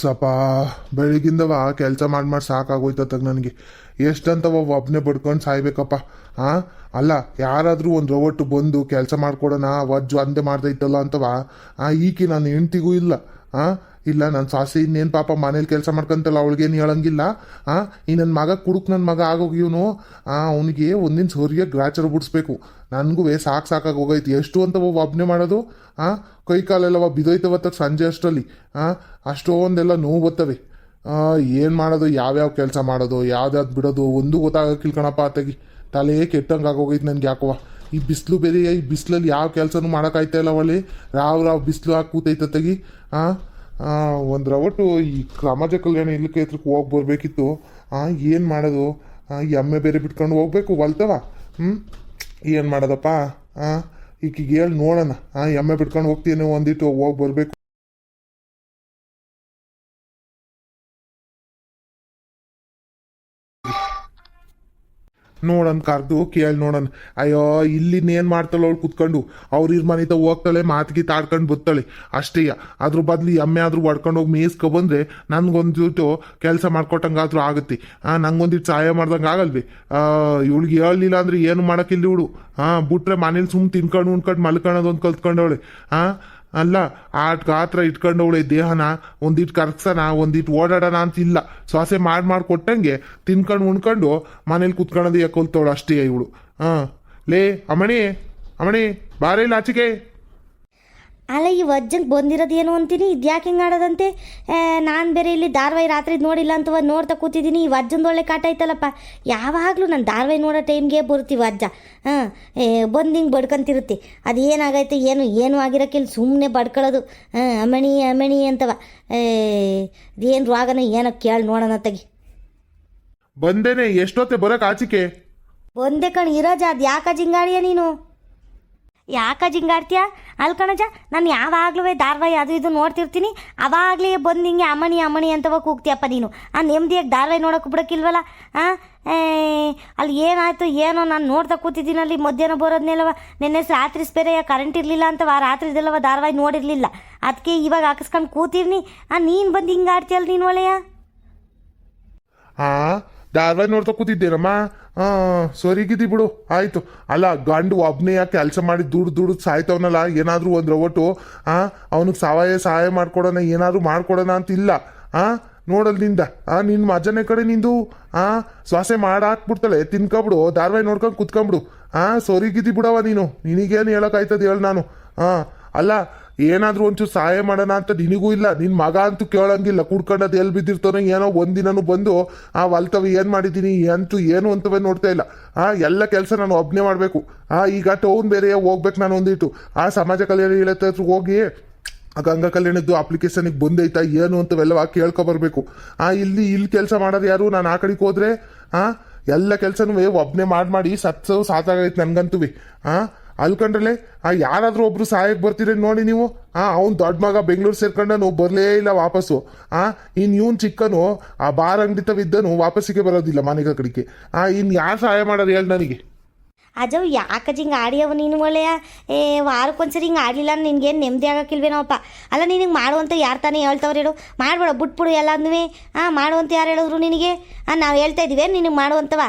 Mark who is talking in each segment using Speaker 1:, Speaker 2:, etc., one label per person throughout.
Speaker 1: ಸಪ ಬೆಳಿಗ್ಗಿಂದವ ಕೆಲಸ ಮಾಡಿ ಸಾಕಾಗೋಯ್ತತ್ತಾಗ ನನಗೆ. ಎಷ್ಟಂತವ ಒಬ್ಬನೇ ಬಡ್ಕೊಂಡು ಸಾಯ್ಬೇಕಪ್ಪ. ಹಾಂ ಅಲ್ಲ, ಯಾರಾದರೂ ಒಂದು ರೊವಟ್ಟು ಬಂದು ಕೆಲಸ ಮಾಡ್ಕೊಡೋಣ ವಜ್ಜು ಅಂದೆ ಮಾಡ್ದೈತಲ್ಲ ಅಂತವ. ಈಕಿ ನನ್ನ ಹೆಂಡ್ತಿಗೂ ಇಲ್ಲ. ಇಲ್ಲ ನನ್ನ ಸಾಸಿ ಇನ್ನೇನು ಪಾಪ ಮನೇಲಿ ಕೆಲಸ ಮಾಡ್ಕೊಂತಲ್ಲ, ಅವಳಿಗೇನು ಹೇಳಂಗಿಲ್ಲ. ಈ ನನ್ನ ಮಗ ಕುಡುಕ್ ನನ್ನ ಮಗ ಆಗೋಗಿವನು. ಅವನಿಗೆ ಒಂದಿನ ಸರಿಯಾಗಿ ಗ್ರಾಚಾರ ಬಿಡಿಸ್ಬೇಕು. ನನಗೂ ಸಾಕಾಗಿ ಹೋಗೈತಿ. ಎಷ್ಟು ಅಂತವ ಒಬ್ಬನೇ ಮಾಡೋದು. ಕೈ ಕಾಲೆಲ್ಲವ ಬಿದ್ದೋಯ್ತವತ್ತ ಸಂಜೆ ಅಷ್ಟರಲ್ಲಿ. ಅಷ್ಟೊಂದೆಲ್ಲ ನೋವು ಬರ್ತವೆ. ಏನು ಮಾಡೋದು, ಯಾವ್ಯಾವ ಕೆಲಸ ಮಾಡೋದು, ಯಾವ್ದಾವ್ದು ಬಿಡೋದು ಒಂದು ಗೊತ್ತಾಗಕ್ಕಿಲ್ಲ ಕಣಪ್ಪ. ಆತಗಿ ತಲೆ ಕೆಟ್ಟಂಗೆ ಆಗೋಗೈತೆ ನನಗೆ ಯಾಕವ. ಈ ಬಿಸಿಲು ಬೇರೆ, ಈ ಬಿಸಿಲಲ್ಲಿ ಯಾವ ಕೆಲಸನೂ ಮಾಡೋಕ್ಕಾಯ್ತಾ ಇಲ್ಲ. ಒಳ್ಳೆ ರಾವ್ ಬಿಸಿಲು ಹಾಕಿ ಕೂತೈತಗಿ. ಒಂದು ರವಟ್ಟು ಈ ಸಮಾಜ ಕಲ್ಯಾಣ ಇಲ್ಲಕ್ಕೆ ಹತ್ರಕ್ಕೆ ಹೋಗಿ ಬರಬೇಕಿತ್ತು. ಏನು ಮಾಡೋದು, ಈ ಎಮ್ಮೆ ಬೇರೆ ಬಿಟ್ಕೊಂಡು ಹೋಗ್ಬೇಕು ಹೊಲ್ತವ. ಏನು ಮಾಡೋದಪ್ಪ. ಈಕಿಗೆ ಹೇಳಿ ನೋಡೋಣ. ಎಮ್ಮೆ ಬಿಟ್ಕೊಂಡು ಹೋಗ್ತೀನಿ, ಒಂದಿಟ್ಟು ಹೋಗಿ ಬರಬೇಕು. ನೋಡೋಣ ಕರ್ದು ಕೇಳಿ ನೋಡೋಣ. ಅಯ್ಯೋ ಇಲ್ಲಿನ್ನೇನು ಮಾಡ್ತಾಳೆ ಅವಳು ಕುತ್ಕೊಂಡು. ಅವ್ರ ಮನಿತ ಹೋಗ್ತಾಳೆ, ಮಾತಿಗೆ ತಾಡ್ಕೊಂಡು ಬತ್ತಾಳೆ ಅಷ್ಟೇ. ಅದ್ರ ಬದಲು ಎಮ್ಮೆ ಆದ್ರೂ ಹೊಡ್ಕೊಂಡು ಹೋಗಿ ಮೇಯಿಸ್ಕೊಬಂದ್ರೆ ನನ್ಗೊಂದಿಟ್ಟು ಕೆಲಸ ಮಾಡ್ಕೊಟ್ಟಂಗಾದ್ರೂ ಆಗುತ್ತೆ. ನಂಗೊಂದಿಟ್ಟು ಸಹಾಯ ಮಾಡ್ದಂಗೆ ಆಗಲ್ವಿ. ಇವಳಿಗೆ ಹೇಳಲಿಲ್ಲ ಅಂದ್ರೆ ಏನು ಮಾಡೋಕ್ಕಿಲ್ಲ ಇವಳು. ಬಿಟ್ರೆ ಮನೇಲಿ ಸುಮ್ಮನೆ ತಿನ್ಕೊಂಡು ಉಣ್ಕೊಂಡು ಮಲ್ಕೊಳ್ಳೋದೊಂದು ಕಲ್ತ್ಕೊಂಡವಳೆ. ಅಲ್ಲ ಗಾತ್ರ ಇಟ್ಕೊಂಡವಳೆ ದೇಹನ ಒಂದಿಟ್ಟು ಕರ್ಗ್ಸೋಣ, ಒಂದಿಟ್ಟು ಓಡಾಡೋಣ ಅಂತಿಲ್ಲ. ಶ್ವಾಸೆ ಮಾಡಿ ಕೊಟ್ಟಂಗೆ ತಿನ್ಕೊಂಡು ಉಣ್ಕೊಂಡು ಮನೇಲಿ ಕುತ್ಕೊಳ್ಳೋದು ಯಾಕೊಲ್ತವಳು ಅಷ್ಟೇ ಇವಳು. ಲೇ ಅಮಣಿ ಅಮಣಿ ಬಾರೇ ಇಲ್ಲ ಆಚೆಗೆ.
Speaker 2: ಅಲ್ಲ ಈ ವಜ್ಜಂಗೆ ಬಂದಿರೋದು ಏನು ಅಂತೀನಿ, ಇದ್ಯಾಕೆ ಹಿಂಗೆ ಆಡೋದಂತೆ. ನಾನು ಬೇರೆ ಇಲ್ಲಿ ಧಾರಾವಾಹಿ ರಾತ್ರಿ ನೋಡಿಲ್ಲ ಅಂತವ ನೋಡ್ತಾ ಕೂತಿದ್ದೀನಿ. ಈ ವಜ್ಜಂದು ಒಳ್ಳೆ ಕಾಟ ಐತಲ್ಲಪ್ಪ. ಯಾವಾಗಲೂ ನಾನು ಧಾರಾವಾಹಿ ನೋಡೋ ಟೈಮ್ಗೆ ಬರ್ತೀವಿ ವಜ್ಜ. ಬಂದು ಹಿಂಗೆ ಬಡ್ಕೊಂತಿರುತ್ತೆ. ಅದು ಏನಾಗೈತೆ ಏನು ಆಗಿರೋಕ್ಕಿಲ್ಲ, ಸುಮ್ಮನೆ ಬಡ್ಕೊಳ್ಳೋದು. ಅಮಣಿ ಅಮಣಿ ಅಂತವ. ಏನು ರೋಗನ ಏನೋ ಕೇಳಿ ನೋಡೋಣ ತಗಿ.
Speaker 1: ಬಂದೇನೆ, ಎಷ್ಟೊತ್ತೆ ಬರೋಕೆ ಆಚಿಕೆ?
Speaker 2: ಬಂದೆ ಕಣ್ ಇರೋಜ. ಅದು ಯಾಕ ಜಿಂಗಾಡಿಯ ನೀನು? ಯಾಕ ಜಿಂಗಾಡ್ತೀಯ? ಅಲ್ಲಿ ಕಣಜ, ನಾನು ಯಾವಾಗಲೂ ಧಾರಾವಾಹಿ ಅದು ಇದು ನೋಡ್ತಿರ್ತೀನಿ. ಅವಾಗಲೇ ಬಂದು ಹಿಂಗೆ ಅಮ್ಮಣಿ ಅಮ್ಮಣಿ ಅಂತವ ಕೂಗ್ತೀಯಪ್ಪ ನೀನು. ನೆಮ್ಮದಿಯಾಗಿ ಧಾರಾವಾಹಿ ನೋಡೋಕೆ ಬಿಡೋಕ್ಕಿಲ್ವಲ್ಲ. ಅಲ್ಲಿ ಏನಾಯ್ತು ಏನೋ, ನಾನು ನೋಡ್ತಾ ಕೂತಿದ್ದೀನಲ್ಲಿ ಮಧ್ಯಾಹ್ನ ಬರೋದ್ನೆಲ್ಲವ. ನಿನ್ನೆ ರಾತ್ರಿ ಬೇರೆ ಕರೆಂಟ್ ಇರಲಿಲ್ಲ ಅಂತವ, ರಾತ್ರಿದೆಲ್ಲವ ಧಾರಾವಾಹಿ ನೋಡಿರಲಿಲ್ಲ. ಅದಕ್ಕೆ ಇವಾಗ ಹಾಕಿಸ್ಕೊಂಡು ಕೂತಿರ್ನಿ. ನೀನು ಬಂದು ಹಿಂಗೆ ಆಡ್ತೀಯಲ್ಲ ನೀನು ಒಳ್ಳೆಯ.
Speaker 1: ಧಾರಾವಾಹಿ ನೋಡ್ತಾ ಕೂತಿದ್ದೇನಮ್ಮ. ಸರಿಗಿದ್ದಿ ಬಿಡು, ಆಯ್ತು. ಅಲ್ಲ ಗಂಡು ಒಬ್ಬನೇ ಯಾಕೆ ಕೆಲಸ ಮಾಡಿ ದುಡ್ಡು ಸಾಯ್ತವನಲ್ಲ. ಏನಾದರೂ ಒಂದು ರೊಟ್ಟು ಅವನಿಗೆ ಸಹಾಯ ಮಾಡ್ಕೊಡೋಣ, ಏನಾದರೂ ಮಾಡ್ಕೊಡೋಣ ಅಂತಿಲ್ಲ. ನೋಡಲ್ ನಿಂದ ನಿನ್ನ ಮಜನೆ ಕಡೆ ನಿಂದು ಶ್ವಾಸೆ ಮಾಡಾಕ್ಬಿಡ್ತಾಳೆ. ತಿನ್ಕೊಬಿಡು, ಧಾರಾವಾಹಿ ನೋಡ್ಕೊಂಡು ಕುತ್ಕೊಂಬಿಡು. ಸರಿಗಿದ್ದಿ ಬಿಡವ ನೀನು. ನಿನಗೇನು ಹೇಳೋಕ್ಕಾಯ್ತದ ಹೇಳಿ ನಾನು. ಅಲ್ಲ ಏನಾದರೂ ಒಂಚೂರು ಸಹಾಯ ಮಾಡೋಣ ಅಂತ ನಿನಗೂ ಇಲ್ಲ. ನಿನ್ನ ಮಗ ಅಂತೂ ಕೇಳಂಗಿಲ್ಲ. ಕುಡ್ಕೊಂಡದ್ದು ಎಲ್ಲಿ ಬಿದ್ದಿರ್ತಾನೋ ಏನೋ. ಒಂದಿನೂ ಬಂದು ಹೊಲ್ತವೆ ಏನು ಮಾಡಿದ್ದೀನಿ ಅಂತೂ ಏನು ಅಂತವೇ ನೋಡ್ತಾ ಇಲ್ಲ. ಎಲ್ಲ ಕೆಲಸ ನಾನು ಒಬ್ಬನೇ ಮಾಡಬೇಕು. ಈಗ ಟೌನ್ ಬೇರೆ ಹೋಗ್ಬೇಕು ನಾನು ಒಂದಿಟ್ಟು. ಸಮಾಜ ಕಲ್ಯಾಣ ಇಳತ್ತ ಹತ್ರ ಹೋಗಿ ಗಂಗಾ ಕಲ್ಯಾಣದ್ದು ಅಪ್ಲಿಕೇಶನಿಗೆ ಬಂದೈತಾ ಏನು ಅಂತವೆಲ್ಲ ಕೇಳ್ಕೊಬರ್ಬೇಕು. ಇಲ್ಲಿ ಕೆಲಸ ಮಾಡೋದು ಯಾರು? ನಾನು ಆ ಕಡೆಗೆ ಹೋದ್ರೆ ಎಲ್ಲ ಕೆಲಸನೂ ಒಬ್ಬನೇ ಮಾಡಿ ಸಾಕಾಗೈತೆ ನನಗಂತೂ. ಅಲ್ಕಂಡ್ರಲ್ಲೇ ಯಾರಾದರೂ ಒಬ್ರು ಸಹಾಯಕ್ಕೆ ಬರ್ತೀರಿ ನೋಡಿ ನೀವು. ಅವ್ನು ದೊಡ್ಡ ಮಗ ಬೆಂಗಳೂರು ಸೇರ್ಕೊಂಡನು, ಬರಲೇ ಇಲ್ಲ ವಾಪಸ್ಸು. ಇನ್ನು ಇವನು ಚಿಕ್ಕನು ಬಾರ್ ಅಂಗಡಿತವಿದ್ದನು, ವಾಪಸ್ಸಿಗೆ ಬರೋದಿಲ್ಲ ಮನೆಗೆ ಕಡೆಗೆ. ಇನ್ನು ಯಾರು ಸಹಾಯ ಮಾಡೋದು ಹೇಳಿ ನನಗೆ?
Speaker 2: ಅಜವ್ ಯಾಕಜ್ಜಿ ಹಿಂಗೆ ಆಡಿಯವ ನೀನು ಒಳ್ಳೆಯ. ವಾರಕ್ಕೊಂದ್ಸರಿ ಹಿಂಗೆ ಆಡಲಿಲ್ಲ ನಿನ್ಗೇನು ನೆಮ್ಮದಿ ಆಗೋಕ್ಕಿಲ್ವೇನೋಪ್ಪ. ಅಲ್ಲ ನಿನಗೆ ಮಾಡುವಂತ ಯಾರು ತಾನೇ ಹೇಳ್ತವ್ರು ಹೇಳು? ಮಾಡ್ಬೇಡ, ಬಿಟ್ಬಿಡು ಎಲ್ಲದನ್ನೂ. ಮಾಡುವಂತ ಯಾರು ಹೇಳಿದ್ರು ನಿನಗೆ? ನಾವು ಹೇಳ್ತಾ ಇದ್ದೀವಿ ನಿನಗೆ ಮಾಡುವಂತವ.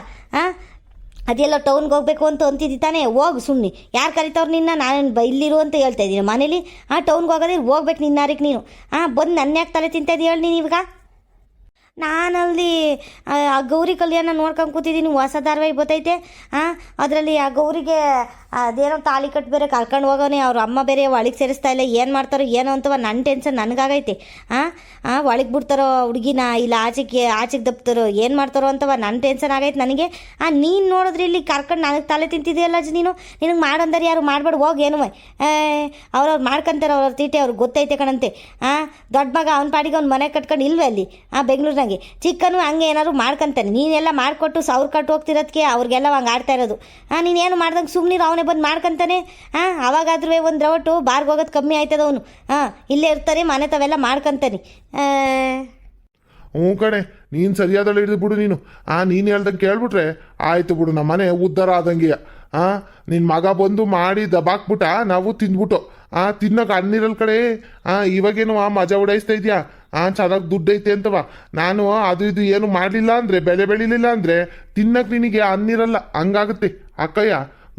Speaker 2: ಅದೆಲ್ಲ ಟೌನ್ಗೆ ಹೋಗ್ಬೇಕು ಅಂತ ಅಂತಿದ್ದಿ ತಾನೇ? ಹೋಗು ಸುಮ್ಮನೆ. ಯಾರು ಕರಿತವ್ರು ನಿನ್ನ? ನಾನು ಇಲ್ಲಿರು ಅಂತ ಹೇಳ್ತಾ ಇದ್ದೀನಿ ಮನೇಲಿ. ಟೌನ್ಗೆ ಹೋಗೋದೇ ಹೋಗ್ಬೇಕು ನಿನ್ನಾರಿಗೆ ನೀನು. ಬಂದು ನನ್ನ ಯಾಕೆ ತಲೆ ತಿಂತಾಯಿದ್ದು ಹೇಳಿ ನೀನು ಇವಾಗ? ನಾನಲ್ಲಿ ಆ ಗೌರಿ ಕಲ್ಯಾಣ ನೋಡ್ಕೊಂಡು ಕೂತಿದ್ದೀನಿ. ಹೊಸ ಧಾರಾವಾಹಿ ಬರ್ತೈತೆ. ಅದರಲ್ಲಿ ಆ ಗೌರಿಗೆ ಅದೇನೋ ತಾಳಿ ಕಟ್ಟು ಬೇರೆ ಕರ್ಕೊಂಡು ಹೋಗೋನೆ. ಅವ್ರ ಅಮ್ಮ ಬೇರೆ ಒಳಗೆ ಸೇರಿಸ್ತಾ ಇಲ್ಲ. ಏನು ಮಾಡ್ತಾರೋ ಏನೋ ಅಂತವ ನನ್ನ ಟೆನ್ಷನ್ ನನಗಾಗೈತೆ. ಒಳಗೆ ಬಿಡ್ತಾರೋ ಹುಡುಗಿನ, ಇಲ್ಲ ಆಚೆಗೆ ದಪ್ತಾರೋ, ಏನು ಮಾಡ್ತಾರೋ ಅಂತವ ನನ್ನ ಟೆನ್ಷನ್ ಆಗೈತೆ ನನಗೆ. ನೀನು ನೋಡಿದ್ರೆ ಇಲ್ಲಿ ಕರ್ಕೊಂಡು ನನಗೆ ತಲೆ ತಿಂತಿದೆಯಲ್ಲ ನೀನು. ನಿನಗೆ ಮಾಡಂದರೆ ಯಾರು ಮಾಡಬೇಡ, ಹೋಗಿ ಏನು ಅವ್ರವ್ರು ಮಾಡ್ಕೊಂತಾರೆ. ಅವ್ರವ್ರ ತೀಟೆ ಅವ್ರಿಗೆ ಗೊತ್ತೈತೆ ಕಣಂತೆ. ದೊಡ್ಡ ಮಗ ಅವ್ನ ಪಾಡಿಗೆ ಅವ್ನು ಮನೆ ಕಟ್ಕೊಂಡು ಇಲ್ವೇ ಅಲ್ಲಿ ಬೆಂಗಳೂರಿನಾಗೆ. ಚಿಕ್ಕನು ಹಂಗೆ ಏನಾದ್ರು ಮಾಡ್ಕೊಂತಾನೆ. ನೀನೆಲ್ಲ ಮಾಡಿಕೊಟ್ಟು ಸಾವಿರ ಕಟ್ಟು ಹೋಗ್ತಿರೋದಕ್ಕೆ ಅವ್ರಿಗೆಲ್ಲ ಹಂಗೆ ಆಡ್ತಾ ಇರೋದು. ನೀನೇನು ಮಾಡ್ದಂಗೆ ಸುಮ್ಮನಿರು, ಅವನೇ ಬಂದು ಮಾಡ್ಕೊಂತಾನೆ. ಅವಾಗಾದ್ರೂ ಒಂದು ರವಟ್ಟು ಬಾರ್ಗೆ ಹೋಗೋದು ಕಮ್ಮಿ ಆಯ್ತದ ಅವನು. ಇಲ್ಲೇ ಇರ್ತಾರೆ, ಮನೆ ತಾವೆಲ್ಲ ಮಾಡ್ಕೊಂತಾನೆ.
Speaker 1: ಹ್ಞೂ ಕಣೆ, ನೀನು ಸರಿಯಾದಳು ಹಿಡಿದು ಬಿಡು ನೀನು. ನೀನು ಹೇಳ್ದಂಗೆ ಕೇಳ್ಬಿಟ್ರೆ ಆಯ್ತು ಬಿಡು, ನಮ್ಮ ಮನೆ ಉದ್ಧಾರ ಆದಂಗೆ. ನಿನ್ನ ಮಗ ಬಂದು ಮಾಡಿ ದಬಾಕ್ಬಿಟ್ಟ, ನಾವು ತಿಂದ್ಬಿಟ್ಟು ತಿನ್ನಕ್ಕೆ ಅನ್ನಿರಲ್ ಕಡೆ ಇವಾಗೇನು ಮಜಾ ಉಡಾಯಿಸ್ತಾ ಇದೆಯಾ ಚೆನ್ನಾಗಿ ದುಡ್ಡು ಐತೆ ಅಂತವ. ನಾನು ಅದು ಇದು ಏನು ಮಾಡಲಿಲ್ಲ ಅಂದರೆ, ಬೆಲೆ ಬೆಳಿಲಿಲ್ಲ ಅಂದರೆ ತಿನ್ನಕ್ಕೆ ನಿನಗೆ ಅನ್ನಿರಲ್ಲ, ಹಂಗಾಗುತ್ತೆ ಅಕ್ಕಯ್ಯ.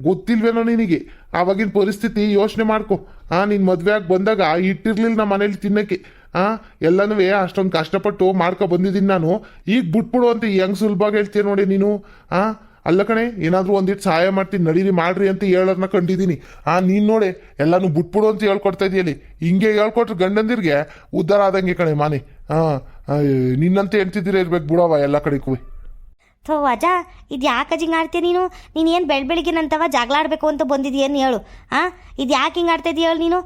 Speaker 1: ಗೊತ್ತಿಲ್ವೇನೋ ನಿನಗೆ ಆವಾಗಿನ ಪರಿಸ್ಥಿತಿ, ಯೋಚನೆ ಮಾಡ್ಕೊ. ನೀನು ಮದುವೆ ಆಗಿ ಬಂದಾಗ ಇಟ್ಟಿರ್ಲಿಲ್ಲ ನಮ್ಮ ಮನೇಲಿ ತಿನ್ನಕ್ಕೆ. ಎಲ್ಲನೂ ಅಷ್ಟೊಂದು ಕಷ್ಟಪಟ್ಟು ಮಾಡ್ಕೊ ಬಂದಿದ್ದೀನಿ ನಾನು. ಈಗ ಬಿಟ್ಬಿಡು ಅಂತ ಹೆಂಗ್ ಸುಲಭವಾಗಿ ಹೇಳ್ತೀಯ ನೋಡಿ ನೀನು. ಅಲ್ಲ ಕಣೆ, ಏನಾದರೂ ಒಂದಿಟ್ಟು ಸಹಾಯ ಮಾಡ್ತೀನಿ ನಡೀರಿ ಮಾಡ್ರಿ ಅಂತ ಹೇಳೋದನ್ನ ಕಂಡಿದ್ದೀನಿ. ನೀನು ನೋಡಿ ಎಲ್ಲಾನು ಬಿಟ್ಬಿಡು ಅಂತ ಹೇಳ್ಕೊಡ್ತಾ ಇದೆಯಲ್ಲಿ. ಹಿಂಗೆ ಹೇಳ್ಕೊಟ್ರೆ ಗಂಡಂದಿರ್ಗೆ ಉದ್ಧಾರ ಆದಂಗೆ ಕಣೆ ಮಾನೆ. ನಿನ್ನಂತ ಹೇಳ್ತಿದ್ದೀರ ಇರ್ಬೇಕು ಬಿಡವ ಎಲ್ಲ ಕಡೆಗೂ.
Speaker 2: ಥೋ ಅಜ್ಜ, ಇದು ಯಾಕೆ ಹಿಂಗೆ ಆಡ್ತೀಯ ನೀನು? ನೀನು ಏನು ಬೆಳಗ್ಗೆ ನಂತವ ಜಗಳ ಆಡಬೇಕು ಅಂತ ಬಂದಿದ್ದೀಯೇನು ಹೇಳು. ಇದು ಯಾಕೆ ಹಿಂಗೆ ಆಡ್ತಾ ಇದೀಯ ಹೇಳು ನೀನು?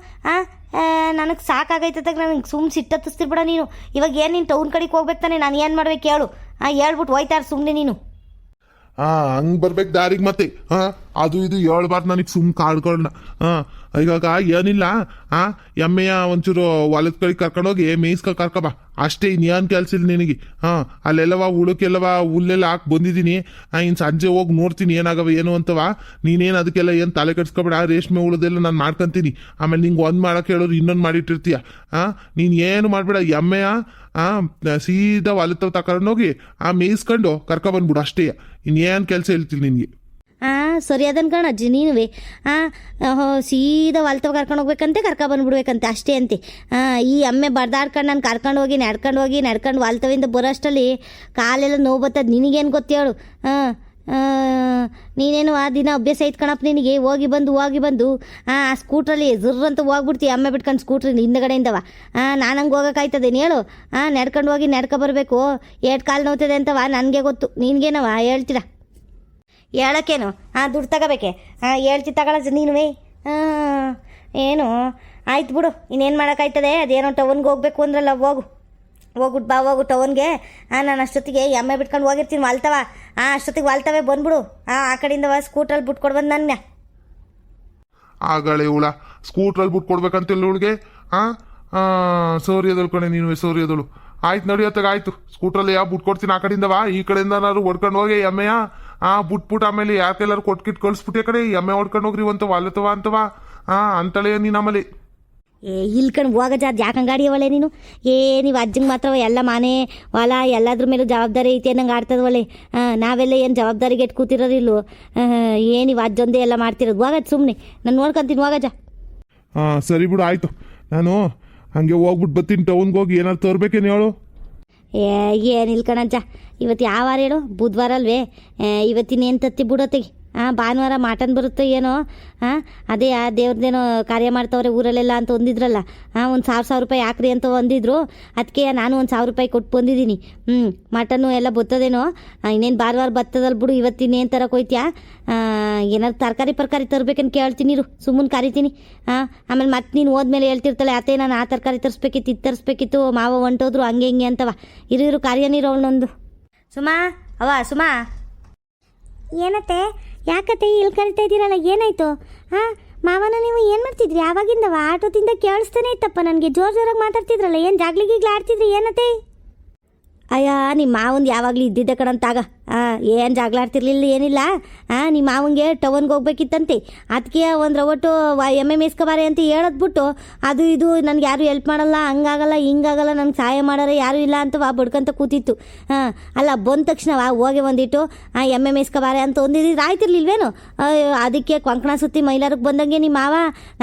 Speaker 2: ನನಗೆ ಸಾಕಾಗೈತದಾಗ ನನಗೆ ಸುಮ್ಮನೆ ಸಿಟ್ಟತ್ತಿಸ್ತಿರ್ಬೇಡ ನೀನು. ಇವಾಗ ಏನು ನೀನು ಟೌನ್ ಕಡೆಗೆ ಹೋಗ್ಬೇಕು ತಾನೆ, ನಾನು ಏನು ಮಾಡ್ಬೇಕು ಹೇಳು? ಹೇಳ್ಬಿಟ್ಟು ಹೋಯ್ತಾರ ಸುಮ್ಮನೆ ನೀನು.
Speaker 1: ಹಂಗೆ ಬರ್ಬೇಕು ದಾರಿಗೆ ಮತ್ತೆ. ಅದು ಇದು ಹೇಳ್ಬಾರ್ದು ನನಗೆ ಸುಮ್ಮನೆ ಕಾಡ್ಕೊಂಡ. ಇವಾಗ ಏನಿಲ್ಲ, ಎಮ್ಮೆಯ ಒಂಚೂರು ಹೊಲದ ಕಡೆ ಕರ್ಕೊಂಡೋಗಿ ಮೇಯಿಸ್ಕೊ ಕರ್ಕೊಬಾ ಅಷ್ಟೇ. ಇನ್ನೇನು ಕೆಲಸ ಇಲ್ಲ ನಿನಗೆ. ಅಲ್ಲೆಲ್ಲವ ಹುಳಕ್ಕೆಲ್ಲವ ಹುಲ್ಲೆಲ್ಲ ಹಾಕಿ ಬಂದಿದ್ದೀನಿ. ಇನ್ನು ಸಂಜೆ ಹೋಗಿ ನೋಡ್ತೀನಿ ಏನಾಗವ ಏನು ಅಂತವ. ನೀನೇನು ಅದಕ್ಕೆಲ್ಲ ಏನು ತಲೆ ಕೆಡ್ಸ್ಕೊಬೇಡ. ರೇಷ್ಮೆ ಹುಳದೆಲ್ಲ ನಾನು ಮಾಡ್ಕೊತೀನಿ. ಆಮೇಲೆ ನಿಂಗೆ ಒಂದು ಮಾಡೋಕೆ ಹೇಳೋರು ಇನ್ನೊಂದು ಮಾಡಿಟ್ಟಿರ್ತೀಯ. ನೀನು ಏನು ಮಾಡಬೇಡ. ಎಮ್ಮೆಯ ಸೀದಾ ಹೊಲತ್ತವ ತಗೊಂಡೋಗಿ ಮೇಯಿಸ್ಕೊಂಡು ಕರ್ಕೊಬಂದ್ಬಿಡು ಅಷ್ಟೇ. ಇನ್ನೇನು ಕೆಲಸ ಹೇಳ್ತೀನಿ ನಿನಗೆ.
Speaker 2: ಸರಿ ಅದನ್ ಕಣ ಅಜ್ಜಿ ನೀನುವೆ. ಸೀದಾ ಹೊಲ್ತವ ಕರ್ಕೊಂಡು ಹೋಗ್ಬೇಕಂತೆ, ಕರ್ಕೊಬಂದ್ಬಿಡ್ಬೇಕಂತೆ ಅಷ್ಟೇ ಅಂತೆ. ಈ ಅಮ್ಮೆ ಬಡ್ದಾಡ್ಕೊಂಡು ನಾನು ಕರ್ಕೊಂಡು ಹೋಗಿ ನಡ್ಕೊಂಡು ಹೊಲ್ತವಿಂದ ಬರೋಷ್ಟಲ್ಲಿ ಕಾಲೆಲ್ಲ ನೋವು ಬರ್ತದೆ. ನಿನಗೇನು ಗೊತ್ತೇಳು? ನೀನೇನು ಆ ದಿನ ಅಭ್ಯಾಸ ಐತ್ ಕಣಪ್ಪ ನಿನಗೆ. ಹೋಗಿ ಬಂದು ಆ ಸ್ಕೂಟ್ರಲ್ಲಿ ಜುರ್ರ್ ಅಂತ ಹೋಗ್ಬಿಡ್ತೀವಿ ಅಮ್ಮೆ ಬಿಟ್ಕೊಂಡು ಸ್ಕೂಟ್ರಲ್ಲಿ ಹಿಂದಗಡೆಯಿಂದವ. ನಾನು ಹಂಗೆ ಹೋಗೋಕ್ಕಾಯ್ತದೇನು ಹೇಳು? ನಡ್ಕೊಂಡು ಹೋಗಿ ಬರಬೇಕು. ಏಟ್ ಕಾಲು ನೋವ್ತದೆ ಅಂತವ ನನಗೆ ಗೊತ್ತು. ನಿನಗೇನವ ಹೇಳ್ತೀರಾ? ಹೇಳೋಕ್ಕೇನು? ದುಡ್ಡು ತಗೋಬೇಕೆ? ಹೇಳ್ತಿ ತಗೊಳಜ ನೀನುವೇ. ಏನು ಆಯ್ತು ಬಿಡು, ಇನ್ನೇನು ಮಾಡೋಕ್ಕಾಯ್ತದೆ. ಅದೇನೋ ಟೌನ್ಗೆ ಹೋಗ್ಬೇಕು ಅಂದ್ರಲ್ಲ, ಹೋಗ್ಬಿಟ್ಟು ಬಾ ಹೋಗು ಟೌನ್ಗೆ. ನಾನು ಅಷ್ಟೊತ್ತಿಗೆ ಎಮ್ಮೆ ಬಿಟ್ಕೊಂಡು ಹೋಗಿರ್ತೀನಿ ವಾಲ್ತವ. ಅಷ್ಟೊತ್ತಿಗೆ ವಾಲ್ತವೇ ಬಂದ್ಬಿಡು. ಆ ಕಡೆಯಿಂದ ಸ್ಕೂಟ್ರಲ್ಲಿ ಬಿಟ್ಕೊಡು ಬಂದು ನನ್ನ.
Speaker 1: ಆಗಳೆ ಹುಳ ಸ್ಕೂಟ್ರಲ್ಲಿ ಬಿಟ್ಕೊಡ್ಬೇಕಂತಿಲ್ಲ ಇವಳಿಗೆ. ಸೌರ್ಯದಳು ಕಣೆ ನೀನು, ಸೌರ್ಯದಳು. ಆಯ್ತು ನಡಿಯತ್ತಾಗ ಆಯ್ತು. ಸ್ಕೂಟ್ರಲ್ಲಿ ಬಿಟ್ಕೊಡ್ತೀನಿ ಆ ಕಡೆಯಿಂದವ. ಈ ಕಡೆಯಿಂದ ನಾನು ಹೊಡ್ಕೊಂಡು ಹೋಗಿ ಎಮ್ಮೆಯ ಬಿಟ್ಬಿಟ್ಟು ಆಮೇಲೆ ಯಾಕೆಲ್ಲರೂ ಕೊಟ್ಕಿಟ್ಟು ಕಳಿಸ್ಬಿಟ್ಟೆ ಕಡೆ ಎಮ್ಮೆ ಹೊಡ್ಕೊಂಡು ಹೋಗ್ರಿ ಅಂತ ವಾಲತವ ಅಂತವ ಅಂತಲೇ ನೀನು ಆಮೇಲೆ.
Speaker 2: ಇಲ್ಕಂಡು ಹೋಗಜ, ಅದು ಯಾಕೆ ಹಂಗಾಡಿ ಒಳ್ಳೆ ನೀನು? ನೀವು ಅಜ್ಜಂಗೆ ಮಾತ್ರ ಎಲ್ಲ ಮನೆ ಹೊಲ ಎಲ್ಲದ್ರ ಮೇಲೂ ಜವಾಬ್ದಾರಿ ಐತಿ ಅನ್ನಂಗೆ ಆಡ್ತದ ಒಳ್ಳೆ. ನಾವೆಲ್ಲ ಏನು ಜವಾಬ್ದಾರಿಗೆ ಎಟ್ಟು ಕೂತಿರೋದಿಲ್ವ? ನೀವು ಅಜ್ಜೊಂದೇ ಎಲ್ಲ ಮಾಡ್ತಿರೋದು. ಹೋಗಜ ಸುಮ್ಮನೆ, ನಾನು ನೋಡ್ಕೊಂತೀನಿ ಹೋಗಜ.
Speaker 1: ಸರಿ ಬಿಡು ಆಯಿತು. ನಾನು ಹಾಗೆ ಹೋಗ್ಬಿಟ್ಟು ಬರ್ತೀನಿ ಟೌನ್ಗೆ. ಹೋಗಿ ಏನಾದ್ರು ತೋರ್ಬೇಕೇನು ಹೇಳು?
Speaker 2: ಏನಿಲ್ಲ ಕಣಜ್ಜ, ಇವತ್ತು ಯಾವ ವಾರ ಹೇಳು? ಬುಧವಾರ ಅಲ್ವೇ? ಇವತ್ತಿನೇನು ತತ್ತಿ ಬಿಡೋತ್ತಿಗೆ. ಭಾನುವಾರ ಮಾಟನ್ ಬರುತ್ತೆ ಏನೋ. ಅದೇ ದೇವ್ರದ್ದೇನೋ ಕಾರ್ಯ ಮಾಡ್ತವ್ರೆ ಊರಲ್ಲೆಲ್ಲ ಅಂತ ಒಂದಿದ್ರಲ್ಲ. ಒಂದು 1,000 ರೂಪಾಯಿ ಹಾಕ್ರಿ ಅಂತ ಒಂದಿದ್ರು. ಅದಕ್ಕೆ ನಾನು ಒಂದು 1,000 ರೂಪಾಯಿ ಕೊಟ್ಟು ಬಂದಿದ್ದೀನಿ. ಮಟನ್ನು ಎಲ್ಲ ಬರ್ತದೇನೋ. ಇನ್ನೇನು ಭಾನುವಾರ ಬರ್ತದಲ್ಲ ಬಿಡು. ಇವತ್ತಿನೇನು ತರಕ್ಕೆ ಹೋಯ್ತ್ಯಾ? ಏನಾದ್ರು ತರಕಾರಿ ತರ್ಬೇಕಂತ ಕೇಳ್ತೀನಿ ಇರು, ಸುಮ್ಮನೆ ಕರಿತೀನಿ. ಆಮೇಲೆ ಮತ್ತೆ ನೀನು ಹೋದ್ಮೇಲೆ ಹೇಳ್ತಿರ್ತಾಳೆ ಅತ್ತೆ ನಾನು ಆ ತರಕಾರಿ ತರಿಸ್ಬೇಕಿತ್ತು, ಇದು ತರಿಸ್ಬೇಕಿತ್ತು, ಮಾವ ಹೊಂಟೋದ್ರು ಹಂಗೆ ಹಿಂಗೆ ಅಂತವ. ಇರು ಕಾರ್ಯ ನೀರು ಅವಳನ್ನೊಂದು. ಸುಮಾ ಸುಮಾ. ಏನತ್ತೆ? ಯಾಕತ್ತೆ ಇಲ್ಲಿ ಕರಿತಾ ಇದ್ದೀರಲ್ಲ, ಏನಾಯ್ತು? ಮಾವನ ನೀವು ಏನು ಮಾಡ್ತಿದ್ರಿ ಆವಾಗಿಂದವ? ಆಟೋದಿಂದ ಕೇಳಿಸ್ತಾನೆ ಇತ್ತಪ್ಪ ನನಗೆ. ಜೋರಾಗಿ ಮಾತಾಡ್ತಿದ್ರಲ್ಲ, ಏನು ಜಾಗ್ಲಿಗೀಗ್ಲ ಆಡ್ತಿದ್ರಿ ಏನತ್ತೆ? ಅಯ್ಯ ನಿಮ್ಮ ಮಾವಂದು ಯಾವಾಗಲೂ ಇದ್ದಿದ್ದೆ ಕಣಂತಾಗ. ಏನು ಜಗಳಾಡ್ತಿರ್ಲಿಲ್ಲ ಏನಿಲ್ಲ. ನಿಮ್ಮ ಮಾವಂಗೆ ಟೌನ್ಗೆ ಹೋಗ್ಬೇಕಿತ್ತಂತೆ. ಅದಕ್ಕೆ ಒಂದು ರವಟ್ಟು ಎಮ್ಮೆ ಮೇಸ್ಕೊಬಾರೆ ಅಂತ ಹೇಳದ್ಬಿಟ್ಟು ಅದು ಇದು ನನಗೆ ಯಾರು ಹೆಲ್ಪ್ ಮಾಡಲ್ಲ, ಹಂಗಾಗಲ್ಲ ಹಿಂಗಾಗಲ್ಲ, ನನಗೆ ಸಹಾಯ ಮಾಡೋರೆ ಯಾರೂ ಇಲ್ಲ ಅಂತ ಬಡ್ಕೊಂತ ಕೂತಿತ್ತು. ಅಲ್ಲ ಬಂದ ತಕ್ಷಣ ಹೋಗಿ ಒಂದಿಟ್ಟು ಎಮ್ಮೆ ಮೇಸ್ಕೊಬಾರೆ ಅಂತ ಒಂದಿದ್ದು ಆಯ್ತಿರ್ಲಿಲ್ವೇನು? ಅದಕ್ಕೆ ಕೊಂಕಣ ಸುತ್ತಿ ಮೈಲಾರಕ್ಕೆ ಬಂದಂಗೆ ನಿಮ್ಮ ಮಾವ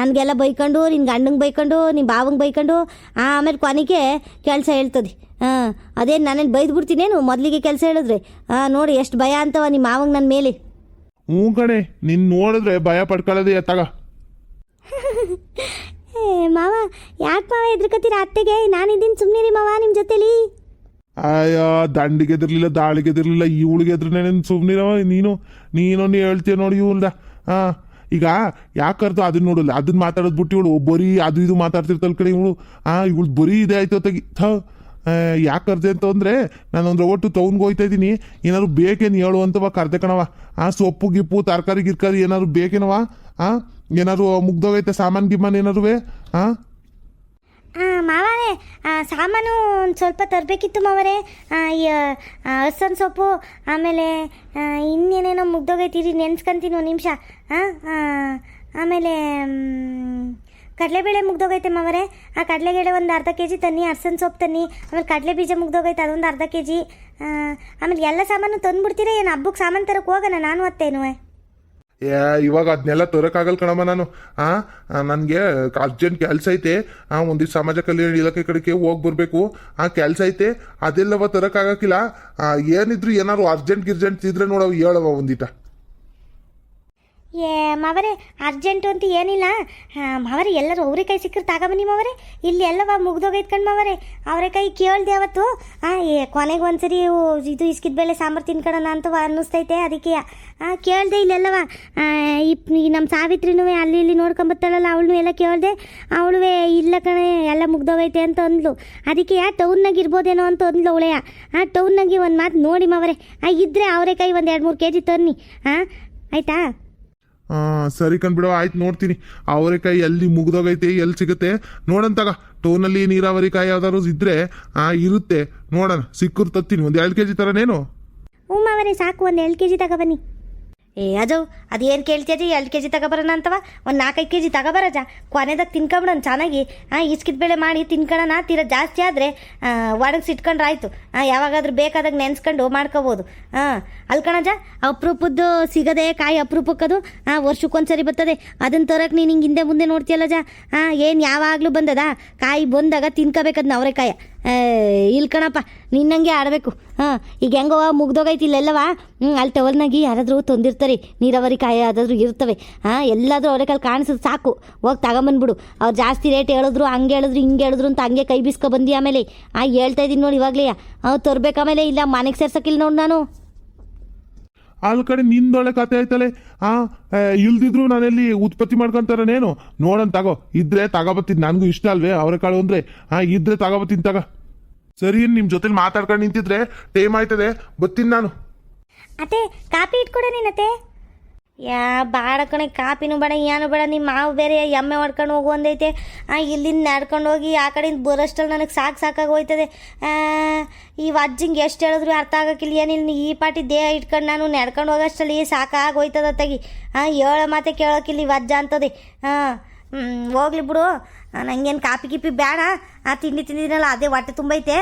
Speaker 2: ನನಗೆಲ್ಲ ಬೈಕೊಂಡು, ನಿನ್ನ ಗಂಡಂಗೆ ಬೈಕೊಂಡು, ನಿಮ್ಮ ಬಾವಂಗೆ ಬೈಕೊಂಡು ಆಮೇಲೆ ಕೊನೆಗೆ ಕೆಲಸ ಹೇಳ್ತದೆ. ಅದೇನು ನಾನೇನು ಬೈದ್ಬಿಡ್ತೀನೇನು ಮೊದಲಿಗೆ ಕೆಲಸ ಹೇಳಿದ್ರೆ? ನೋಡಿ ಎಷ್ಟು ಭಯ ಅಂತವ ನಿಮ್ಮ ಮಾವಂಗೆ ನನ್ನ ಮೇಲೆ.
Speaker 1: ಕಣೆ, ನಿನ್ನ ನೋಡಿದ್ರೆ ಭಯ ಪಡ್ಕೊಳ್ಳೋದೇ ಎತ್ತಾಗ.
Speaker 2: ಮಾವ ಯಾಕೆ ಮಾವ ಎದ್ರಕತ್ತೀರ? ಅತ್ತೆಗೆ ನಾನಿದ್ದೀನಿ ಸುಮ್ಮನಿರಿ ಮಾವ ನಿಮ್ಮ ಜೊತೆಲಿ.
Speaker 1: ದಂಡಿಗೆ ಎದಿರ್ಲಿಲ್ಲ, ದಾಳಿಗೆ ಎದಿರ್ಲಿಲ್ಲ, ಇವಳಿಗೆ ಎದ್ರನೇ ಸುಮ್ಮನಿರವ ನೀನು ಹೇಳ್ತೀಯ ನೋಡಿ ಇವಳ್ದ. ಈಗ ಯಾಕರ್ದು ಅದನ್ನ ನೋಡಲ್ಲ, ಅದನ್ನ ಮಾತಾಡೋದು ಬಿಟ್ಟು ಇವಳು ಬರೀ ಅದು ಇದು ಮಾತಾಡ್ತಿರ್ತಲ್ ಕಡೆ ಇವಳು. ಇವಳು ಬರೀ ಇದೇ ಆಯ್ತು ತೆಗಿ. ಯಾಕೆ ಕರ್ದೆ ಅಂತ ಅಂದರೆ ನಾನೊಂದ್ರೆ ಒಟ್ಟು ಟೌನ್ಗೆ ಹೋಗ್ತಾ ಇದ್ದೀನಿ. ಏನಾದ್ರು ಬೇಕೇನು ಹೇಳು ಅಂತವ ಕರ್ದೆ ಕಣವ. ಸೊಪ್ಪು ಗಿಪ್ಪು ತರಕಾರಿ ಗಿರ್ಕಾರಿ ಏನಾದ್ರು ಬೇಕೇನವ? ಏನಾದ್ರು ಮುಗ್ದೋಗೈತೆ ಸಾಮಾನು ಗಿಮಾನು ಏನಾರು?
Speaker 2: ಮಾವರೇ ಸಾಮಾನು ಒಂದು ಸ್ವಲ್ಪ ತರಬೇಕಿತ್ತು ಮಾವರೇ. ಹಸನ್ ಸೊಪ್ಪು, ಆಮೇಲೆ ಇನ್ನೇನೇನೋ ಮುಗ್ದೋಗೈತಿರಿ, ನೆನ್ಸ್ಕೊಂತೀನಿ ಒಂದು ನಿಮಿಷ. ಆಮೇಲೆ ಕಡಲೆಬೇಳೆ ಮುಗ್ದೋಗೈತೆ ಮಾವರೇ. ಆ ಕಡಲೆಬೇಳೆ ಒಂದು ಅರ್ಧ ಕೆ ಜಿ ತನ್ನಿ, ಅರ್ಸನ್ ಸೊಪ್ಪು ತನ್ನಿ, ಆಮೇಲೆ ಕಡಲೆ ಬೀಜ ಮುಗ್ದೋಗೈತೆ ಅದೊಂದು ಅರ್ಧ ಕೆ ಜಿ. ಆಮೇಲೆ ಎಲ್ಲ ಸಾಮಾನು ತಂದುಬಿಡ್ತೀರಾ ಏನು? ಹಬ್ಬಕ್ಕೆ ಸಾಮಾನು ತರಕ್ಕೆ ಹೋಗೋಣ ನಾನು ಅತ್ತೇನು?
Speaker 1: ಇವಾಗ ಅದನ್ನೆಲ್ಲ ತರೋಕ್ಕಾಗಲ್ಲ ಕಣಮ್ಮ ನಾನು. ನನಗೆ ಅರ್ಜೆಂಟ್ ಕೆಲಸ ಐತೆ. ಒಂದಿಷ್ಟು ಸಮಾಜ ಕಲ್ಯಾಣ ಇಲಾಖೆ ಕಡೆಗೆ ಹೋಗಿ ಬರಬೇಕು. ಕೆಲಸ ಐತೆ, ಅದೆಲ್ಲವ ತರೋಕ್ಕಾಗಕ್ಕಿಲ್ಲ. ಏನಿದ್ರು ಏನಾದ್ರು ಅರ್ಜೆಂಟ್ ಇದ್ರೆ ನೋಡವ ಹೇಳವ ಒಂದಿಟ.
Speaker 2: ಮಾವರೇ ಅರ್ಜೆಂಟು ಅಂತ ಏನಿಲ್ಲ ಮಾವರೇ. ಎಲ್ಲರೂ ಅವ್ರೆಕಾಯಿ ಸಿಕ್ಕರೆ ತಗೊಬನ್ನಿ ಮಾವರೇ. ಇಲ್ಲಿ ಎಲ್ಲವ ಮುಗ್ದೋಗೈತೆ ಕಣ್ ಮಾವರೇ. ಅವರೆಕಾಯಿ ಕೇಳ್ದೆ ಅವತ್ತು. ಕೊನೆಗೆ ಒಂದ್ಸರಿ ಇದು ಇಸ್ಕಿದ ಬೇಳೆ ಸಾಂಬಾರು ತಿನ್ಕೊಳ್ಳೋಣ ಅಂತ ಅನ್ನಿಸ್ತೈತೆ, ಅದಕ್ಕೆ ಕೇಳಿದೆ. ಇಲ್ಲೆಲ್ಲವ ನಮ್ಮ ಸಾವಿತ್ರಿನೂ ಅಲ್ಲಿ ಇಲ್ಲಿ ನೋಡ್ಕೊಂಬತ್ತಾಳಲ್ಲ, ಅವಳನ್ನೂ ಎಲ್ಲ ಕೇಳಿದೆ. ಅವಳು ಇಲ್ಲ ಕಣೆ ಎಲ್ಲ ಮುಗ್ದೋಗೈತೆ ಅಂತ ಅಂದ್ಲು. ಅದಕ್ಕೆ ಟೌನ್ನಾಗ ಇರ್ಬೋದೇನೋ ಅಂತ ಅಂದ್ಲು ಅವಳೆಯ. ಟೌನ್ನಾಗೆ ಒಂದು ಮಾತು ನೋಡಿ ಮಾವರೇ. ಇದ್ದರೆ ಅವರೆಕಾಯಿ ಒಂದು 2-3 ಕೆ ಜಿ ತನ್ನಿ. ಆಯಿತಾ?
Speaker 1: ಸರಿ ಕಣ್ಬಿಡೋ, ಆಯ್ತು ನೋಡ್ತೀನಿ. ಅವರೆಕಾಯಿ ಎಲ್ಲಿ ಮುಗ್ದೋಗೈತೆ, ಎಲ್ಲಿ ಸಿಗುತ್ತೆ ನೋಡಂತಾಗ. ಟೌನಲ್ಲಿ ನೀರಾವರಿ ಕಾಯಿ ಯಾವ್ದಾದ್ರು ಇದ್ರೆ ಇರುತ್ತೆ, ನೋಡೋಣ. ಸಿಕ್ಕರು ತತ್ತೀನಿ. ಒಂದು 2 ಕೆ ಜಿ ತರನೇನು?
Speaker 2: ಹ್ಞೂ ಮಾವರೇ ಸಾಕು, ಒಂದು 2 ಕೆ ಜಿ ತಗೊಬನ್ನಿ. ಅಜವ್ ಅದೇನು ಕೇಳ್ತೀಯ? 2 ಕೆ ಜಿ ತಗೊಬರೋಣ ಅಂತವ? ಒಂದು 4-5 ಕೆ ಜಿ ತಗೊಬರಜ. ಕೊನೆದಾಗ ತಿನ್ಕೊಂಬಿಡೋಣ ಚೆನ್ನಾಗಿ. ಇಸ್ಕಿದ ಬೇಳೆ ಮಾಡಿ ತಿನ್ಕೊಳ್ಳೋಣ. ತೀರ ಜಾಸ್ತಿ ಆದರೆ ಒಣಗಿಸಿಟ್ಕೊಂಡ್ರೆ ಆಯಿತು. ಯಾವಾಗಾದ್ರೂ ಬೇಕಾದಾಗ ನೆನೆಸ್ಕೊಂಡು ಮಾಡ್ಕೋಬೋದು. ಅಲ್ಕಣಜ ಅಪರೂಪದ್ದು ಸಿಗದೆ ಕಾಯಿ ಅಪರೂಪಕ್ಕದು ವರ್ಷಕ್ಕೊಂದ್ಸರಿ ಬರ್ತದೆ. ಅದನ್ನು ತರಕ್ಕೆ ನೀನು ಹಿಂಗೆ ಹಿಂದೆ ಮುಂದೆ ನೋಡ್ತೀಯಲ್ಲ ಜಾ. ಏನು ಯಾವಾಗಲೂ ಬಂದದ ಕಾಯಿ ಬಂದಾಗ ತಿನ್ಕೋಬೇಕದ್ನ ಅವರೆಕಾಯ. ಇಲ್ಲಿ ಕಣಪ್ಪ ನಿನ್ನಂಗೆ ಆಡಬೇಕು. ಈಗ ಹೆಂಗವ ಮುಗ್ದೋಗೈತಿ ಇಲ್ಲೆಲ್ಲವ. ಅಲ್ಲಿ ಟವಲ್ನಾಗಿ ಯಾರಾದರೂ ತಂದಿರ್ತಾರೆ, ನೀರಾವರಿ ಕಾಯಿ ಯಾವ್ದಾದ್ರು ಇರ್ತವೆ. ಎಲ್ಲಾದರೂ ಅವರೆಕಾಯಿ ಕಾಣಿಸೋದು ಸಾಕು, ಹೋಗಿ ತಗೊಂಬಂದ್ಬಿಡು. ಅವ್ರು ಜಾಸ್ತಿ ರೇಟ್ ಹೇಳಿದ್ರು, ಹಂಗೆ ಹೇಳಿದ್ರು ಹಿಂಗೆ ಹೇಳಿದ್ರು ಅಂತ ಹಂಗೆ ಕೈ ಬೀಸ್ಕೊ ಬಂದಿ. ಆಮೇಲೆ ಹೇಳ್ತಾ ಇದ್ದೀನಿ ನೋಡಿ ಇವಾಗಲೇ ತರ್ಬೇಕು. ಆಮೇಲೆ ಇಲ್ಲ ಮನೆಗೆ ಸೇರ್ಸಕ್ಕಿಲ್ಲ ನೋಡಿ ನಾನು.
Speaker 1: ಅಲ್ಲಿ ಕಡೆ ನಿಂದೊಳ್ಳೆ ಕತೆ ಆಯ್ತಲೆ. ಇಲ್ದಿದ್ರು ನಾನೆಲ್ಲಿ ಉತ್ಪತ್ತಿ ಮಾಡ್ಕೊಂತಾರೇನು? ನೋಡನ್ ತಗೋ. ಇದ್ರೆ ತಗೋಬತ್ತೀನಿ, ನನಗೂ ಇಷ್ಟ ಅಲ್ವೇ ಅವರೆಕಾಳು ಅಂದರೆ. ಇದ್ರೆ ತಗೋಬತ್ತೀನಿ ತಗ. ಸರಿ, ನಿಮ್ಮ ಜೊತೆಲಿ ಮಾತಾಡ್ಕೊಂಡು ನಿಂತಿದ್ರೆ ಟೈಮ್ ಆಯ್ತದೆ, ಬತ್ತೀನಿ ನಾನು.
Speaker 2: ಅತ್ತೆ ಕಾಪಿ ಇಟ್ಕೊಡೆ ನೀನತ್ತೆ. ಬಾಡ ಕಣೆ, ಕಾಪಿನೂ ಬೇಡ ಏನು ಬೇಡ. ನಿಮ್ಮ ಮಾವು ಬೇರೆ ಎಮ್ಮೆ ಹೊಡ್ಕೊಂಡು ಹೋಗು ಅಂದೈತೆ. ಇಲ್ಲಿಂದ ನಡ್ಕೊಂಡು ಹೋಗಿ ಆ ಕಡೆಯಿಂದ ಬರೋಷ್ಟಲ್ಲಿ ನನಗೆ ಸಾಕಾಗಿ ಹೋಯ್ತದೆ. ಈ ಅಜ್ಜಿಂಗೆ ಎಷ್ಟು ಹೇಳಿದ್ರು ಅರ್ಥ ಆಗೋಕ್ಕಿಲ್ಲ. ಏನಿಲ್ಲ ಈ ಪಾಟಿ ದೇಹ ಇಟ್ಕೊಂಡು ನಾನು ನಡ್ಕೊಂಡು ಹೋಗೋಷ್ಟಲ್ಲಿ ಸಾಕಾಗಿ ಹೋಯ್ತದ ತಗಿ. ಹೇಳೋ ಮಾತೆ ಕೇಳೋಕ್ಕಿಲ್ಲ ಈ ಅಜ್ಜ ಅಂತದೆ. ಹೋಗ್ಲಿ ಬಿಡು, ನನಗೇನು ಕಾಪಿ ಗಿಪಿ ಬೇಡ. ತಿಂಡಿ ತಿಂದಿನಲ್ಲ ಅದೇ ಹೊಟ್ಟೆ ತುಂಬೈತೆ.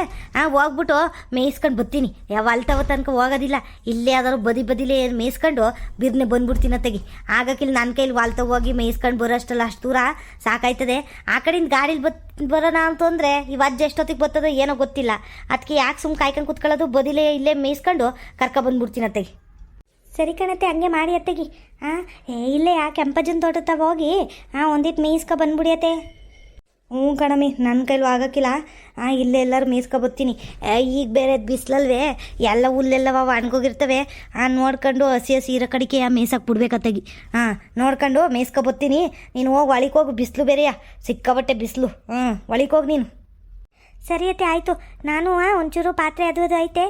Speaker 2: ಹೋಗ್ಬಿಟ್ಟು ಮೇಯಿಸ್ಕೊಂಡು ಬರ್ತೀನಿ. ಯಾವ ಅಲ್ತವ ತನಕ ಹೋಗೋದಿಲ್ಲ. ಇಲ್ಲೇ ಯಾವ್ದಾದ್ರು ಬದಿಲೇ ಮೇಯಿಸ್ಕೊಂಡು ಬಿರ್ನೆ ಬಂದ್ಬಿಡ್ತೀನಿ ತೆಗಿ. ಆಗಕ್ಕಿಲ್ಲ ನನ್ನ ಕೈಲಿ ವಾಲ್ತ ಹೋಗಿ ಮೇಯಿಸ್ಕೊಂಡು ಬರೋಷ್ಟಲ್ಲ ಅಷ್ಟು ದೂರ ಸಾಕಾಯ್ತದೆ. ಆ ಕಡೆಯಿಂದ ಗಾಡೀಲಿ ಬರೋಣ ಅಂತಂದರೆ ಈ ಅಜ್ಜ ಎಷ್ಟೊತ್ತಿಗೆ ಬರ್ತದೋ ಏನೋ ಗೊತ್ತಿಲ್ಲ. ಅದಕ್ಕೆ ಯಾಕೆ ಸುಮ್ಮನೆ ಕಾಯ್ಕೊಂಡು ಕುತ್ಕೊಳ್ಳೋದು, ಬದಿಲೇ ಇಲ್ಲೇ ಮೇಯಿಸ್ಕೊಂಡು ಕರ್ಕೊಬಂದ್ಬಿಡ್ತೀನಿ ಅತ್ತೆಗೆ. ಸರಿ ಕಣತ್ತೆ, ಹಂಗೆ ಮಾಡಿ ಅತ್ತೆಗೆ. ಇಲ್ಲೇ ಕೆಂಪಜ್ಜನ ತೋಟದ ಹೋಗಿ ಒಂದಿಟ್ಟು ಮೇಯಿಸ್ಕೊ ಬಂದ್ಬಿಡಿಯತ್ತೆ. ಹ್ಞೂ ಕಣಮಿ, ನನ್ನ ಕೈಲೂ ಆಗೋಕ್ಕಿಲ್ಲ. ಇಲ್ಲೇ ಎಲ್ಲರೂ ಮೇಯಿಸ್ಕೊಬತ್ತೀನಿ. ಈಗ ಬೇರೆ ಬಿಸಿಲಲ್ವೇ ಎಲ್ಲ ಹುಲ್ಲೆಲ್ಲವ ಒಣಗೋಗಿರ್ತವೆ. ನೋಡ್ಕೊಂಡು ಹಸಿ ಇರೋ ಕಡೆಗೆ ಮೇಯ್ಸಕ್ಕೆ ಬಿಡ್ಬೇಕತ್ತಾಗಿ. ನೋಡ್ಕೊಂಡು ಮೇಯ್ಸ್ಕೊಬತ್ತೀನಿ. ನೀನು ಹೋಗಿ ಒಳಿಗೆ ಹೋಗು, ಬಿಸಿಲು ಬೇರೆಯಾ ಸಿಕ್ಕಾಬಟ್ಟೆ ಬಿಸಿಲು. ಒಳಿಗೆ ಹೋಗಿ ನೀನು. ಸರಿ ಅತ್ತೆ ಆಯಿತು. ನಾನು ಒಂಚೂರು ಪಾತ್ರೆ ಅದು ಐತೆ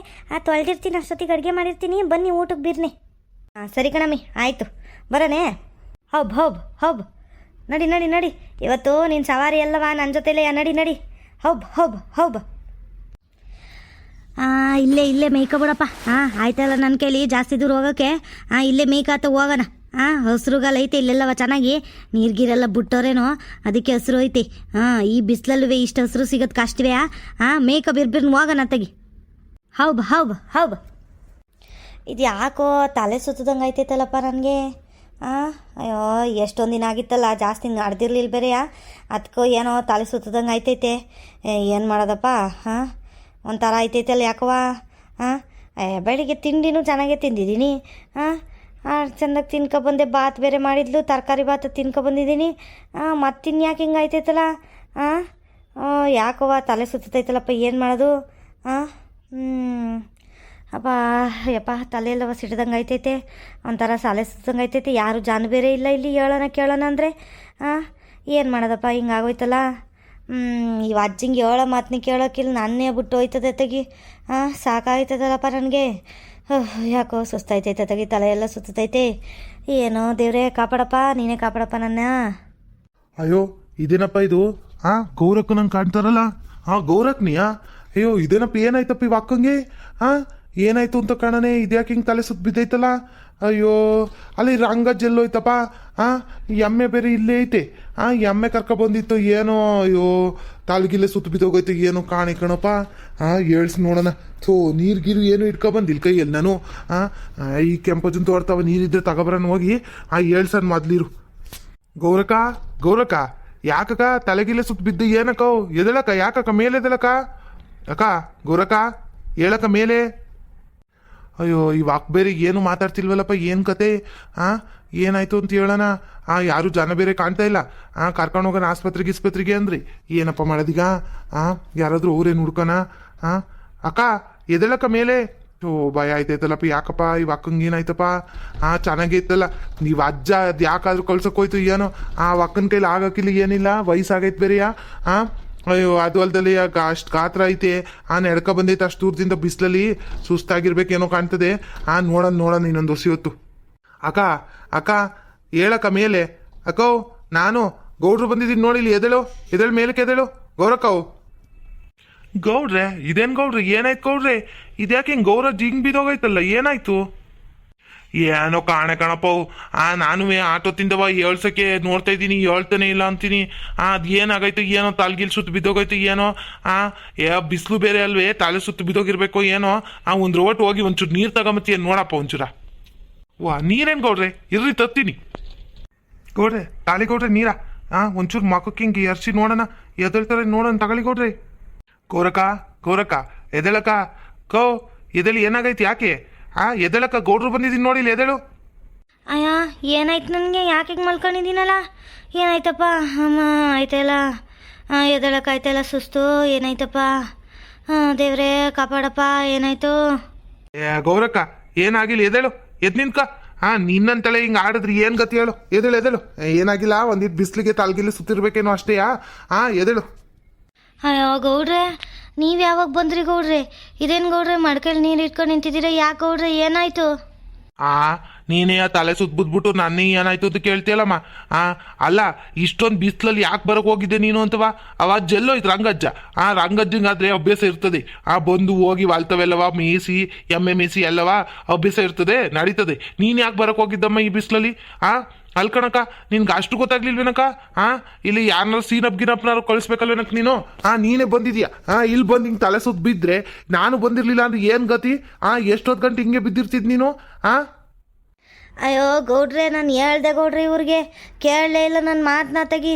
Speaker 2: ತೊಳೆದಿರ್ತೀನಿ, ಅಷ್ಟೊತ್ತಿಗೆ ಅಡುಗೆ ಮಾಡಿರ್ತೀನಿ. ಬನ್ನಿ ಊಟಕ್ಕೆ ಬಿರ್ನಿ. ಸರಿ ಕಣಮ್ಮಿ ಆಯಿತು, ಬರೋಣೆ. ಹೌಬ್ ನಡಿ. ಇವತ್ತು ನೀನು ಸವಾರಿ ಅಲ್ಲವಾ ನನ್ನ ಜೊತೆಲೇ. ನಡಿ ಹೌಬ್. ಇಲ್ಲೇ ಮೇಯ್ಕೊಬಿಡಪ್ಪ. ಆಯ್ತಲ್ಲ ನನ್ನ ಕೈಲಿ ಜಾಸ್ತಿ ದೂರ ಹೋಗೋಕ್ಕೆ. ಇಲ್ಲೇ ಮೇಯ್ಕಾತ ಹೋಗೋಣ. ಹಸ್ರುಗಾಲ ಐತೆ ಇಲ್ಲೆಲ್ಲವ ಚೆನ್ನಾಗಿ. ನೀರ್ಗೀರೆಲ್ಲ ಬಿಟ್ಟೋರೇನೋ ಅದಕ್ಕೆ ಹಸ್ರು ಐತೆ. ಈ ಬಿಸಿಲಲ್ಲೂ ಇಷ್ಟು ಹಸ್ರು ಸಿಗೋದು ಕಷ್ಟವೇ. ಮೇಯ್ಕ ಬಿರ್ಬಿರ್ನ ಹೋಗೋಣ ತೆಗಿ. ಹೌಬ್. ಇದು ಯಾಕೋ ತಲೆ ಸುತ್ತದಂಗೆ ಐತೈತಲ್ಲಪ್ಪ ನನಗೆ. ಅಯ್ಯೋ ಎಷ್ಟೊಂದು ದಿನ ಆಗಿತ್ತಲ್ಲ, ಜಾಸ್ತಿ ನಡೆದಿರ್ಲಿಲ್ಲ ಬೇರೆಯಾ. ಅದಕ್ಕೋ ಏನೋ ತಲೆ ಸುತ್ತದಂಗೆ ಐತೈತೆ. ಏನು ಮಾಡೋದಪ್ಪ. ಒಂಥರ ಐತೈತಲ್ಲ ಯಾಕವ. ಬೆಳಿಗ್ಗೆ ತಿಂಡಿನೂ ಚೆನ್ನಾಗೇ ತಿಂದಿದ್ದೀನಿ. ಚೆಂದಾಗಿ ತಿನ್ಕೊಬಂದೆ. ಬಾತ್ ಬೇರೆ ಮಾಡಿದ್ಲು, ತರಕಾರಿ ಬಾತ್ ತಿನ್ಕೊಬಂದಿದ್ದೀನಿ. ಮತ್ತಿನ್ಯಾಕೆ ಹಿಂಗೆ ಐತೈತಲ್ಲ. ಯಾಕವ ತಲೆ ಸುತ್ತೈತಲ್ಲಪ್ಪ, ಏನು ಮಾಡೋದು. ಯಪ್ಪ ತಲೆಯೆಲ್ಲವ ಸಿಡ್ದಂಗೆ ಐತೈತೆ. ಒಂಥರ ಸಾಲೆ ಸುತ್ತಂಗೆ ಐತೈತೆ. ಯಾರು ಜಾನು ಬೇರೆ ಇಲ್ಲ ಇಲ್ಲಿ ಕೇಳೋಣ ಅಂದರೆ. ಏನು ಮಾಡೋದಪ್ಪ, ಹಿಂಗಾಗೋಯ್ತಲ್ಲ. ಇವು ಅಜ್ಜಿಂಗೆ ಹೇಳೋ ಮಾತನ್ನ ಕೇಳೋಕ್ಕಿಲ್ಲ, ನನ್ನೇ ಬಿಟ್ಟು ಹೋಯ್ತದೆ ತೆಗಿ. ಸಾಕಾಯ್ತದಲ್ಲಪ್ಪ ನನಗೆ. ಯಾಕೋ ಸುಸ್ತಾಯ್ತೈತೆ ತೆಗಿ, ತಲೆ ಎಲ್ಲ ಸುತ್ತೈತೆ. ಏನೋ ದೇವ್ರೇ ಕಾಪಾಡಪ್ಪ, ನೀನೇ ಕಾಪಾಡಪ್ಪ ನನ್ನ.
Speaker 1: ಅಯ್ಯೋ ಇದೇನಪ್ಪ ಇದು. ಗೌರಕ್ಕ ನಂಗೆ ಕಾಣ್ತಾರಲ್ಲ ಗೌರಕ್ನಿಯಾ ಅಯ್ಯೋ ಇದೇನಪ್ಪ ಏನಾಯ್ತಪ್ಪ ಇವ್ ಅಕ್ಕಂಗೆ ಏನಾಯ್ತು ಅಂತ ಕಾಣನೆ ಇದ್ಯಾಕೆ ಹಿಂಗೆ ತಲೆ ಸುತ್ತ ಬಿದ್ದೈತಲ್ಲ ಅಯ್ಯೋ ಅಲ್ಲಿ ರಂಗಜ್ಜ ಎಲ್ಲೋಯ್ತಪ್ಪ ಎಮ್ಮೆ ಬೇರೆ ಇಲ್ಲೇ ಐತೆ ಎಮ್ಮೆ ಬಂದಿತ್ತು ಏನೋ ಅಯ್ಯೋ ತಾಲ್ಗಿಲ್ಲೇ ಸುತ್ತ ಬಿದ್ದೋಗೋಯ್ತು ಏನೋ ಕಾಣಿ ಕಣಪ್ಪ ಏಳ್ಸಿ ನೋಡೋಣ ನೀರು ಗೀರು ಏನು ಇಟ್ಕೊಬಂದಿಲ್ಲ ಕೈಯಲ್ಲಿ ನಾನು ಈ ಕೆಂಪಜನ್ ತೋರ್ತಾವ ನೀರಿದ್ರೆ ತಗೊಬರನ್ ಹೋಗಿ ಏಳ್ಸನ್ ಮೊದ್ಲಿರು ಗೌರಕ್ಕ ಯಾಕಕ್ಕ ತಲೆಗಿಲ್ಲೇ ಸುತ್ತ ಬಿದ್ದು ಏನಕ್ಕ ಎದಳಕ್ಕ ಯಾಕಕ್ಕ ಮೇಲೆ ಎದಳಕ್ಕ ಅಕ್ಕ ಗೌರಕ್ಕ ಹೇಳಕ್ಕ ಮೇಲೆ ಅಯ್ಯೋ ಈ ವಾಕ್ಬೇರಿಗೆ ಏನು ಮಾತಾಡ್ತಿಲ್ವಲ್ಲಪ್ಪ ಏನು ಕತೆ ಏನಾಯ್ತು ಅಂತ ಹೇಳೋಣ ಯಾರು ಜನ ಬೇರೆ ಕಾಣ್ತಾ ಇಲ್ಲ ಕರ್ಕೊಂಡು ಹೋಗೋಣ ಆಸ್ಪತ್ರೆಗೆ ಅಂದ್ರಿ ಏನಪ್ಪ ಮಾಡೋದೀಗ ಯಾರಾದ್ರೂ ಅವ್ರೇನು ಹುಡ್ಕೋಣ ಅಕ್ಕ ಎದಳಕ್ಕ ಮೇಲೆ ಭಯ ಆಯ್ತೈತಲ್ಲಪ್ಪ ಯಾಕಪ್ಪ ಈ ಅಕ್ಕಂಗೆ ಏನಾಯ್ತಪ್ಪ ಚೆನ್ನಾಗೈತಲ್ಲ ನೀವು ಅಜ್ಜ ಅದು ಯಾಕಾದ್ರೂ ಕಳ್ಸಕ್ ಹೋಯ್ತು ಏನೋ ಅಕ್ಕನ ಕೈಲಿ ಆಗಕ್ಕಿಲ್ಲ ಏನಿಲ್ಲ ವಯಸ್ಸಾಗೈತೆ ಬೇರೆಯಾ ಅಯ್ಯೋ ಅದು ಅಲ್ದಲ್ಲಿ ಅಷ್ಟು ಗಾತ್ರ ಐತೆ ನಡ್ಕ ಬಂದೈತೆ ಅಷ್ಟು ದೂರದಿಂದ ಬಿಸಿಲಲ್ಲಿ ಸುಸ್ತಾಗಿರ್ಬೇಕೇನೋ ಕಾಣ್ತದೆ ನೋಡೋಣ ಇನ್ನೊಂದು ಹೊಸಿ ಹೊತ್ತು ಅಕ್ಕ ಹೇಳಕ್ಕ ಮೇಲೆ ಅಕ್ಕೋ ನಾನು ಗೌಡ್ರು ಬಂದಿದ್ದೀನಿ ನೋಡಿಲಿ ಎದಳು ಮೇಲಕ್ಕೆ ಎದಳು ಗೌರಕ್ಕವು ಗೌಡ್ರೆ ಇದೇನ್ ಗೌಡ್ರಿ ಏನಾಯ್ತು ಗೌಡ್ರೆ ಇದ್ಯಾಕೆ ಹಿಂಗೆ ಗೌರ ಜಿಂಗ್ ಬಿದ್ದೋಗೈತಲ್ಲ ಏನಾಯ್ತು ಏನೋ ಕಾಣೆ ಕಣಪ್ಪ ನಾನು ಆಟೋ ತಿಂದವ ಏಳ್ಸಕ್ಕೆ ನೋಡ್ತಾ ಇದ್ದೀನಿ ಹೇಳ್ತಾನೆ ಇಲ್ಲ ಅಂತೀನಿ ಅದು ಏನಾಗೈತು ಏನೋ ತಾಲ್ಗಿಲ್ ಸುತ್ತ ಬಿದ್ದೋಗೈತು ಏನೋ ಬಿಸಿಲು ಬೇರೆ ಅಲ್ವೇ ತಲೆ ಸುತ್ತ ಬಿದ್ದೋಗಿರ್ಬೇಕು ಏನೋ ಒಂದು ರೋಟ್ ಹೋಗಿ ಒಂಚೂರು ನೀರು ತಗೊಂಬತ್ತಿ ನೋಡಪ್ಪ ಒಂಚೂರ ನೀರೇನು ಗೌಡ್ರೆ ಇರ್ರಿ ತತ್ತೀನಿ ಗೌಡ್ರೆ ತಾಳಿ ಗೌಡ್ರೆ ನೀರ ಒಂಚೂರು ಮಕ್ಕಕ್ಕೆ ಹಿಂಗೆ ಎರ್ಸಿ ನೋಡೋಣ ಎದಳ್ತಾರೆ ನೋಡೋಣ ತಗೊಳ್ಳಿ ಗೌಡ್ರೆ ಗೌರಕ್ಕ ಎದಳಕ್ಕ ಎದಳಿ ಏನಾಗೈತಿ ಯಾಕೆ ಎದಳಕ್ಕ ಗೌಡ್ರು ಬಂದಿದ್ದೀನಿ ನೋಡಿಲ್ಲ ಎದಳು
Speaker 2: ಅಯ್ಯ ಏನಾಯ್ತು ನನಗೆ ಯಾಕೆ ಹಿಂಗೆ ಮಲ್ಕೊಂಡಿದ್ದೀನಲ್ಲ ಏನಾಯ್ತಪ್ಪ ಅಮ್ಮ ಆಯ್ತಲ್ಲ ಎದಳಕ್ಕಾಯ್ತಲ್ಲ ಸುಸ್ತು ಏನಾಯ್ತಪ್ಪ ದೇವ್ರೇ ಕಾಪಾಡಪ್ಪ ಏನಾಯ್ತು
Speaker 1: ಗೌರಕ್ಕ ಏನಾಗಿಲ್ಲ ಎದಳು ಎದ್ ನಿಂತ್ಕ ನಿನ್ನಂತಳೆ ಹಿಂಗೆ ಆಡಿದ್ರಿ ಏನು ಗತಿ ಹೇಳು ಎದಳು ಏನಾಗಿಲ್ಲ ಒಂದಿಟ್ಟು ಬಿಸಿಲಿಗೆ ತಾಲ್ಗಿಲ್ಲಿ ಸುತ್ತಿರ್ಬೇಕೇನೋ ಅಷ್ಟೇಯಾ ಎದಳು
Speaker 2: ಅಯ್ಯೋ ಗೌಡ್ರೆ ನೀವು ಯಾವಾಗ ಬಂದ್ರಿ ಗೌಡ್ರೆ ಇದೇನು ಗೌಡ್ರೆ ಮಡ್ಕಲ್ಲಿ ನೀರು ಇಟ್ಕೊಂಡು ನಿಂತಿದ್ದೀರಾ ಯಾಕೆ ಗೌಡ್ರೆ ಏನಾಯ್ತು
Speaker 1: ನೀನೇ ತಲೆ ಸುತ್ತ ಬಿದ್ಬಿಟ್ಟು ನನ್ನೇ ಏನಾಯ್ತು ಅಂತ ಕೇಳ್ತೀಯಲ್ಲಮ್ಮ ಅಲ್ಲ ಇಷ್ಟೊಂದು ಬಿಸಿಲಲ್ಲಿ ಯಾಕೆ ಬರಕ್ ಹೋಗಿದ್ದೆ ನೀನು ಅಂತವಾ ಅವ ಜೆಲ್ಲೋಯ್ತು ರಂಗಜ್ಜ ರಂಗಜ್ಜಂಗಾದ್ರೆ ಅಭ್ಯಾಸ ಇರ್ತದೆ ಬಂದು ಹೋಗಿ ವಾಲ್ತವೆಲ್ಲವ ಮೇಯಿಸಿ ಎಮ್ಮೆ ಮೇಯಿಸಿ ಎಲ್ಲವ ಅಭ್ಯಾಸ ಇರ್ತದೆ ನಡೀತದೆ ನೀನು ಯಾಕೆ ಬರಕ್ ಹೋಗಿದ್ದಮ್ಮ ಈ ಬಿಸಿಲಲ್ಲಿ ಅಲ್ಕಣಕ್ಕ ನಿನ್ಗೆ ಅಷ್ಟು ಗೊತ್ತಾಗ್ಲಿಲ್ವೇನಕ್ಕ ಇಲ್ಲಿ ಯಾರನ್ನಾರು ಸೀನಪ್ಗಿನಪ್ನಾರು ಕಳಿಸ್ಬೇಕಲ್ವೇನಕ್ ನೀನು ನೀನೇ ಬಂದಿದ್ಯಾ ಇಲ್ಲಿ ಬಂದು ಹಿಂಗೆ ತಲೆ ಸುತ್ತ ಬಿದ್ದರೆ ನಾನು ಬಂದಿರಲಿಲ್ಲ ಅಂದ್ರೆ ಏನು ಗತಿ ಎಷ್ಟೊತ್ತು ಗಂಟೆ ಹಿಂಗೆ ಬಿದ್ದಿರ್ತಿದ್ ನೀನು
Speaker 2: ಅಯ್ಯೋ ಗೌಡ್ರೆ ನಾನು ಹೇಳ್ದೆ ಗೌಡ್ರೆ ಇವ್ರಿಗೆ ಕೇಳಲೇ ಇಲ್ಲ ನನ್ನ ಮಾತನ್ನ ತೆಗಿ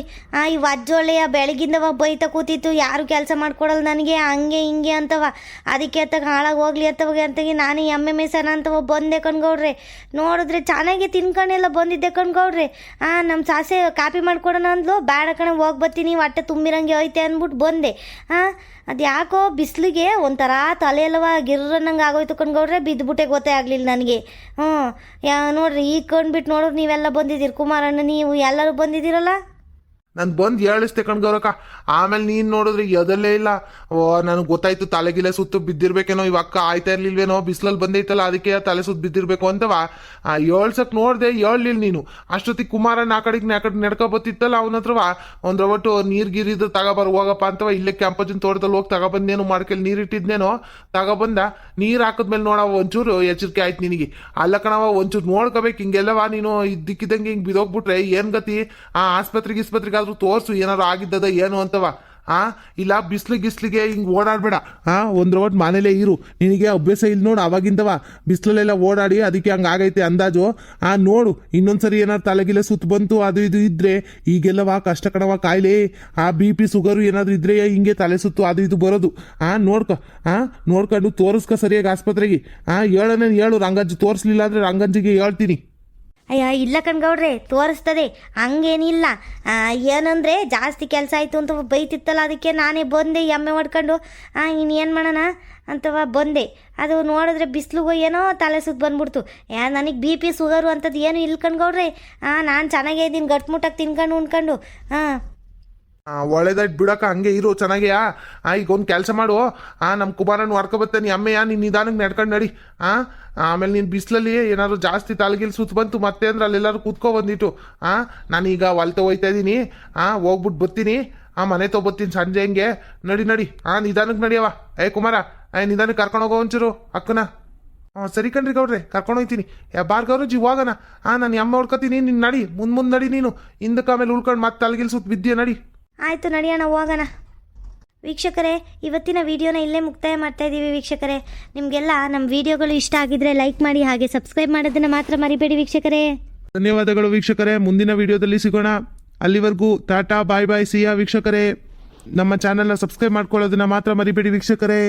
Speaker 2: ಈ ವಜ್ಜೊಳ್ಳೆಯ ಬೆಳಗಿಂದವ ಬೈತಾ ಕೂತಿತ್ತು ಯಾರು ಕೆಲಸ ಮಾಡ್ಕೊಡಲ್ಲ ನನಗೆ ಹಂಗೆ ಹಿಂಗೆ ಅಂತವ ಅದಕ್ಕೆ ಅತ್ತಾಗ ಹಾಳಾಗಿ ಹೋಗ್ಲಿ ಅಂತವಾಗಿ ನಾನು ಎಮ್ಮೆ ಮೇಸನ ಅಂತವ ಬಂದೆ ಕಣ್ಗೌಡ್ರೆ ನೋಡಿದ್ರೆ ಚೆನ್ನಾಗಿ ತಿನ್ಕೊಂಡೆಲ್ಲ ಬಂದಿದ್ದೆ ಕಣ್ಗೌಡ್ರೆ ನಮ್ಮ ಸಾಸೆ ಕಾಪಿ ಮಾಡ್ಕೊಡೋಣ ಅಂದ್ಲು ಬೇಡ ಕಣ ಹೋಗಿ ಬರ್ತೀನಿ ಹೊಟ್ಟೆ ತುಂಬಿರಂಗೆ ಐತೆ ಅಂದ್ಬಿಟ್ಟು ಬಂದೆ ಅದು ಯಾಕೋ ಬಿಸಿಲಿಗೆ ಒಂಥರ ತಲೆ ಎಲ್ಲವ ಗಿರ್ರನ್ನಂಗೆ ಆಗೋಯ್ತು ಕಣ್ಗೌಡ್ರೆ ಬಿದ್ದುಬಿಟ್ಟೆ ಗೊತ್ತೇ ಆಗಲಿಲ್ಲ ನನಗೆ ನೋಡ್ರಿ ಈಗ ಕಂಡ್ಬಿಟ್ಟು ನೋಡ್ರಿ ನೀವೆಲ್ಲ ಬಂದಿದ್ದೀರಿ ಕುಮಾರಣ್ಣ ನೀವು ಎಲ್ಲರೂ ಬಂದಿದ್ದೀರಲ್ಲ
Speaker 1: ನಾನು ಬಂದು ಹೇಳಿಸ್ತೆ ಕಣ್ಗೌರಕ್ಕ ಆಮೇಲೆ ನೀನು ನೋಡಿದ್ರೆ ಎದಲ್ಲೇ ಇಲ್ಲ ನನಗೆ ಗೊತ್ತಾಯ್ತು ತಲೆಗಿಲೆ ಸುತ್ತು ಬಿದ್ದಿರ್ಬೇಕೇನೋ ಇವ ಅಕ್ಕ ಆಯ್ತಾ ಇರ್ಲಿಲ್ವೇನೋ ಬಿಸಿಲಲ್ಲಿ ಬಂದೈತಲ್ಲ ಅದಕ್ಕೆ ತಲೆ ಸುತ್ತ ಬಿದ್ದಿರ್ಬೇಕು ಅಂತವ ಏಳ್ಸಕ್ ನೋಡ್ದೆ ಹೇಳ್ಲಿಲ್ಲ ನೀನು ಅಷ್ಟೊತ್ತಿಗೆ ಕುಮಾರಣ್ಣ ಆ ಕಡೆಗೆ ನಡ್ಕೊ ಬತ್ತಿತ್ತಲ್ಲ ಅವನ ಹತ್ರವ ಒಂದು ಒಟ್ಟು ನೀರು ಗೀರಿದ್ದು ತಗೊಬರ್ ಹೋಗಪ್ಪ ಅಂತವ ಇಲ್ಲೇ ಕ್ಯಾಂಪಜಿನ ತೋಟದಲ್ಲಿ ಹೋಗಿ ತಗೊಬಂದೇನು ಮಾಡ್ಕೇಳಿ ನೀರು ಇಟ್ಟಿದ್ನೇನೋ ತಗೊಬಂದ ನೀರು ಹಾಕಿದ್ಮೇಲೆ ನೋಡವ ಒಂಚೂರು ಎಚ್ಚರಿಕೆ ಆಯ್ತು ನಿನಗೆ ಅಲ್ಲ ಕಣವ ಒಂಚೂರು ನೋಡ್ಕೋಬೇಕು ಹಿಂಗೆಲ್ಲವ ನೀನು ಇದ್ದಕ್ಕಿದ್ದಂಗೆ ಹಿಂಗೆ ಬಿದೋಗ್ಬಿಟ್ರೆ ಏನು ಗತಿ ಆಸ್ಪತ್ರೆಗೆ ಆದ್ರೂ ತೋರ್ಸು ಏನಾರು ಆಗಿದ್ದದ ಏನು ಅಂತವ ಇಲ್ಲ ಬಿಸ್ಲಿಗೆ ಹಿಂಗೆ ಓಡಾಡ್ಬೇಡ ಒಂದ್ ರೋಡ್ ಮನೇಲೇ ಇರು ನಿನಗೆ ಅಭ್ಯಾಸ ಇಲ್ಲಿ ನೋಡು ಅವಾಗಿಂದವ ಬಿಸಿಲಲ್ಲೆಲ್ಲ ಓಡಾಡಿ ಅದಕ್ಕೆ ಹಂಗೆ ಆಗೈತೆ ಅಂದಾಜು ನೋಡು ಇನ್ನೊಂದ್ಸರಿ ಏನಾರು ತಲೆಗಿಲ್ಲ ಸುತ್ತ ಬಂತು ಅದು ಇದು ಇದ್ರೆ ಈಗೆಲ್ಲವ ಕಷ್ಟ ಕಣವ ಕಾಯಿಲೆ BP ಶುಗರು ಏನಾದ್ರು ಇದ್ರೆ ಹಿಂಗೆ ತಲೆ ಸುತ್ತು ಅದು ಇದು ಬರೋದು ನೋಡ್ಕೊಂಡು ತೋರಿಸ್ಕೊ ಸರಿಯಾಗಿ ಆಸ್ಪತ್ರೆಗೆ ಹೇಳು ರಂಗಜ್ಜಿ ತೋರಿಸ್ಲಿಲ್ಲ ಅಂದ್ರೆ ರಂಗಜ್ಜಿಗೆ ಹೇಳ್ತೀನಿ
Speaker 2: ಅಯ್ಯ ಇಲ್ಲ ಕಣ್ಗೌಡ್ರೆ ತೋರಿಸ್ತದೆ ಹಂಗೇನಿಲ್ಲ ಏನಂದರೆ ಜಾಸ್ತಿ ಕೆಲಸ ಆಯಿತು ಅಂತ ಬೈತಿತ್ತಲ್ಲ ಅದಕ್ಕೆ ನಾನೇ ಬಂದೆ ಎಮ್ಮೆ ಹೊಡ್ಕೊಂಡು ಇನ್ನೇನು ಮಾಡೋಣ ಅಂತವ ಬಂದೆ ಅದು ನೋಡಿದ್ರೆ ಬಿಸಿಲುಗೋ ಏನೋ ತಲೆ ಸುತ್ತ ಬಂದ್ಬಿಡ್ತು ನನಗೆ BP ಶುಗರು ಅಂಥದ್ದು ಏನು ಇಲ್ಲ ಕಣ್ಗೌಡ್ರೆ ನಾನು ಚೆನ್ನಾಗೇ ಇದ್ದೀನಿ ಗಟ್ಮುಟ್ಟಾಗಿ ತಿನ್ಕೊಂಡು ಉಣ್ಕೊಂಡು
Speaker 1: ಒಳ್ಳೇದಾಯ್ತು ಬಿಡಕ್ಕ ಹಂಗೆ ಇರು ಚೆನ್ನಾಗ್ಯಾ ಈಗ ಒಂದು ಕೆಲಸ ಮಾಡು ನಮ್ಮ ಕುಮಾರಣ್ಣ ಹೊರ್ಕೊಬತ್ತಾನೆ ಅಮ್ಮೆಯ ನೀನು ನಿಧಾನಕ್ಕೆ ನಡ್ಕೊಂಡು ನಡಿ ಆಮೇಲೆ ನೀನು ಬಿಸಿಲಲ್ಲಿ ಏನಾದ್ರು ಜಾಸ್ತಿ ತಾಲ್ಗಿಲ್ ಸುತ್ತ ಬಂತು ಮತ್ತೆ ಅಂದ್ರೆ ಅಲ್ಲೆಲ್ಲರೂ ಕೂತ್ಕೊ ಬಂದಿಟ್ಟು ನಾನೀಗ ಹೊಲ್ತ ಹೋಯ್ತಾ ಇದ್ದೀನಿ ಹೋಗ್ಬಿಟ್ಟು ಬರ್ತೀನಿ ಮನೆ ತೊಗೊತ್ತೀನಿ ಸಂಜೆ ಹಿಂಗೆ ನಡಿ ನಡಿ ನಿಧಾನಕ್ಕೆ ನಡಿಯವ. ಕುಮಾರ ನಿಧಾನಕ್ಕೆ ಕರ್ಕೊಂಡು ಹೋಗೋ ಒಂಚೂರು ಅಕ್ಕನ. ಸರಿ ಕಣ್ರಿ ಗೌಡ್ರೆ, ಕರ್ಕೊಂಡು ಹೋಗ್ತೀನಿ. ಬಾರ್ಗವ್ರು ಜಿ ಹೋಗೋಣ. ನಾನು ಅಮ್ಮ ಹೊಡ್ಕೊತೀನಿ, ನೀನು ನಡಿ ಮುಂದೆ ನಡಿ. ನೀನು ಹಿಂದಕ್ಕೆ ಆಮೇಲೆ ಉಳ್ಕೊಂಡು ಮತ್ತೆ ತಲೆಗಿಲ್ ಸುತ್ತ ಬಿದ್ದೀಯ ನಡಿ.
Speaker 2: ಆಯಿತು ನಡಿಯೋಣ, ಹೋಗೋಣ. ವೀಕ್ಷಕರೇ, ಇವತ್ತಿನ ವಿಡಿಯೋನ ಇಲ್ಲೇ ಮುಕ್ತಾಯ ಮಾಡ್ತಾ ಇದ್ದೀವಿ ವೀಕ್ಷಕರೇ. ನಿಮಗೆಲ್ಲ ನಮ್ಮ ವಿಡಿಯೋಗಳು ಇಷ್ಟ ಆಗಿದ್ರೆ ಲೈಕ್ ಮಾಡಿ, ಹಾಗೆ ಸಬ್ಸ್ಕ್ರೈಬ್ ಮಾಡೋದನ್ನು ಮಾತ್ರ ಮರಿಬೇಡಿ ವೀಕ್ಷಕರೇ.
Speaker 1: ಧನ್ಯವಾದಗಳು ವೀಕ್ಷಕರೇ. ಮುಂದಿನ ವಿಡಿಯೋದಲ್ಲಿ ಸಿಗೋಣ. ಅಲ್ಲಿವರೆಗೂ ಟಾಟಾ ಬಾಯ್ ಬಾಯ್ ಸಿಯಾ ವೀಕ್ಷಕರೇ. ನಮ್ಮ ಚಾನೆಲ್ನ ಸಬ್ಸ್ಕ್ರೈಬ್ ಮಾಡ್ಕೊಳ್ಳೋದನ್ನ ಮಾತ್ರ ಮರಿಬೇಡಿ ವೀಕ್ಷಕರೇ.